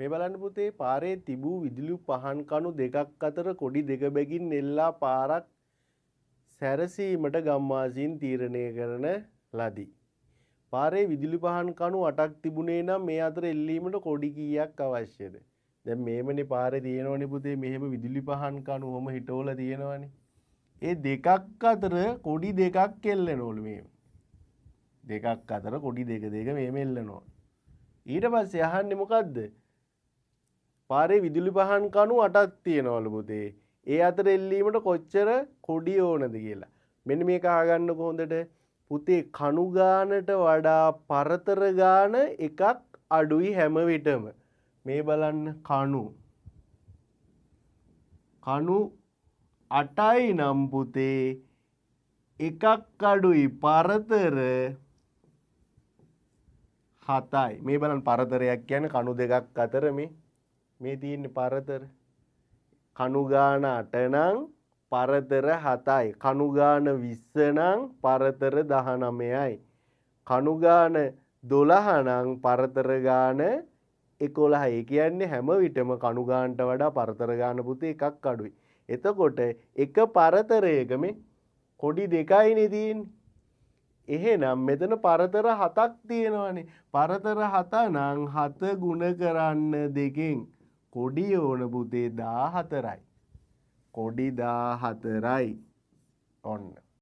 මේ බලන්න පුතේ පාරේ තිබූ විදුලි පහන් කණු දෙකක් අතර කොඩි දෙක බැගින් නෙල්ලා පාරක් සැරසීමට ගම්වාසීන් තීරණය කරන ලදී. පාරේ විදුලි පහන් කණු 8ක් තිබුණේ නම් මේ අතර එල්ලීමට කොඩි කීයක් අවශ්‍යද? දැන් මේමනේ පාරේ තියෙනවනේ පුතේ මෙහෙම විදුලි පහන් කණු ඔහම හිටවල තියෙනවනේ. ඒ දෙකක් අතර කොඩි දෙකක් එල්ලනවලු මෙහෙම. දෙකක් අතර කොඩි දෙක මෙහෙම එල්ලනවා. ඊට පස්සේ අහන්නේ මොකද්ද? පාරේ විදුලි පහන් කණු 8ක් තියෙනවලු පුතේ. ඒ අතර එල්ලීමට කොච්චර කොඩි ඕනද කියලා. මෙන්න මේක අහගන්න කොහොඳද? පුතේ කණු ගානට වඩා පරතර ගාන එකක් අඩුයි හැම විටම. මේ බලන්න කණු 8යි නම් පුතේ එකක් අඩුයි පරතර 7යි. මේ බලන්න පරතරයක් කියන්නේ කණු දෙකක් අතර මේ තියෙන්නේ පරතර. කණු ගාන 8 නම් පරතර 7යි. කණු ගාන 20 නම් පරතර 19යි. කණු ගාන 12 නම් පරතර ගාන 11යි. ඒ කියන්නේ හැම විටම කණු ගානට වඩා පරතර ගාන පුතේ එකක් අඩුයි. එතකොට එක පරතරයක මේ කොඩි දෙකයිනේ තියෙන්නේ. එහෙනම් මෙතන පරතර 7ක් තියෙනවානේ. පරතර 7 නම් 7 ගුණ කරන්න 2කින් කොඩි ඕන පුතේ 14යි. කොඩි 14යි. ඔන්න